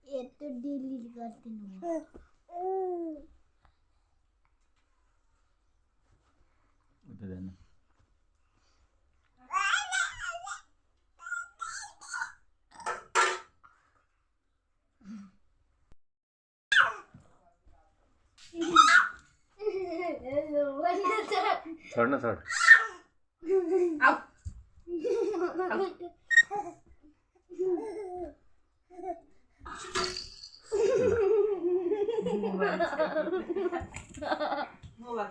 ये तो डिलीट करते ना उधर जाना छोड़ ना छोड़ Mama.